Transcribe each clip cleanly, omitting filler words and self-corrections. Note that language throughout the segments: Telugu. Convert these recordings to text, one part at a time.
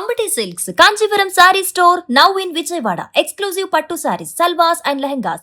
Ambati Silks, Kanchipuram Saree Store, now in Vijayawada. Exclusive Pattu Sarees, Salwas and Lehengas.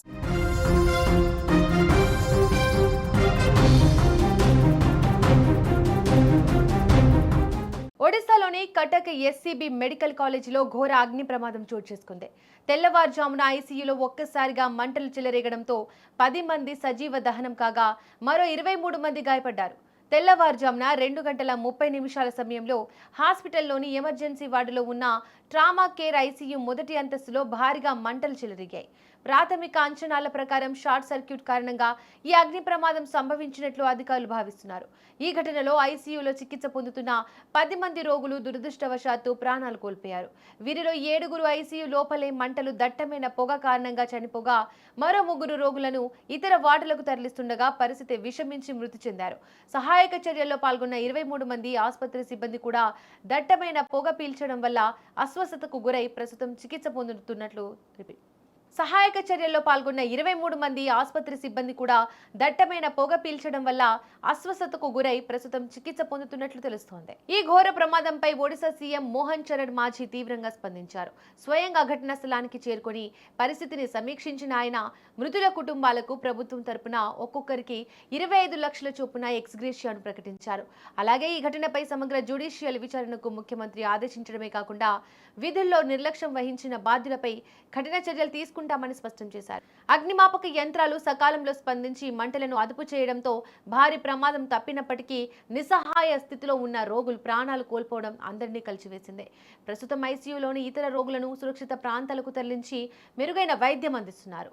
ఒడిశాలోని కటక్ ఎస్సీబీ మెడికల్ కాలేజీలో ఘోర అగ్ని ప్రమాదం చోటు చేసుకుంది. తెల్లవారుజామున ఐసీయూలో ఒక్కసారిగా మంటలు చెలరేగడంతో 10 మంది సజీవ దహనం కాగా మరో 23 మంది గాయపడ్డారు. తెల్లవారుజామున 2 గంటల 30 నిమిషాల సమయంలో హాస్పిటల్లోని ఎమర్జెన్సీ వార్డులో ఉన్న ట్రామా కేర్ ఐసీయూ మొదటి అంతస్తులో భారీగా మంటలు చెలరేగాయి. ప్రాథమిక అంచనాల ప్రకారం షార్ట్ సర్క్యూట్ కారణంగా ఈ అగ్ని ప్రమాదం సంభవించినట్లు అధికారులు భావిస్తున్నారు. ఈ ఘటనలో ఐసీయూలో చికిత్స పొందుతున్న 10 మంది రోగులు దురదృష్టవశాత్తు ప్రాణాలు కోల్పోయారు. వీరిలో 7 ఐసీయూ లోపలే మంటలు దట్టమైన పొగ కారణంగా చనిపోగా మరో 3 రోగులను ఇతర వార్డులకు తరలిస్తుండగా పరిస్థితి విషమించి మృతి చెందారు. సహాయక చర్యల్లో పాల్గొన్న 23 మంది ఆసుపత్రి సిబ్బంది కూడా దట్టమైన పొగ పీల్చడం వల్ల అస్వస్థతకు గురై ప్రస్తుతం చికిత్స పొందుతున్నట్లు సహాయక చర్యల్లో పాల్గొన్న 23 మంది ఆసుపత్రి సిబ్బంది కూడా దట్టమైన పొగ పీల్చడం వల్ల అస్వస్థతకు గురై ప్రస్తుతం చికిత్స పొందుతున్నట్లు తెలుస్తోంది. ఈ ఘోర ప్రమాదంపై ఒడిశా సీఎం మోహన్ చరణ్ మాఝీ తీవ్రంగా స్పందించారు. స్వయంగా ఘటనా స్థలానికి చేరుకొని పరిస్థితిని సమీక్షించిన ఆయన మృతుల కుటుంబాలకు ప్రభుత్వం తరపున ఒక్కొక్కరికి 25 లక్షల చొప్పున ఎక్స్గ్రేషియాను ప్రకటించారు. అలాగే ఈ ఘటనపై సమగ్ర జ్యుడిషియల్ విచారణకు ముఖ్యమంత్రి ఆదేశించడమే కాకుండా విధుల్లో నిర్లక్ష్యం వహించిన బాధ్యులపై కఠిన చర్యలు తీసుకుంటామని స్పష్టం చేశారు. అగ్నిమాపక యంత్రాలు సకాలంలో స్పందించి మంటలను అదుపు చేయడంతో భారీ ప్రమాదం తప్పినప్పటికీ నిస్సహాయ స్థితిలో ఉన్న రోగులు ప్రాణాలు కోల్పోవడం అందరినీ కలిచివేసింది. ప్రస్తుతం ఐసీయూలోని ఇతర రోగులను సురక్షిత ప్రాంతాలకు తరలించి మెరుగైన వైద్యం అందిస్తున్నారు.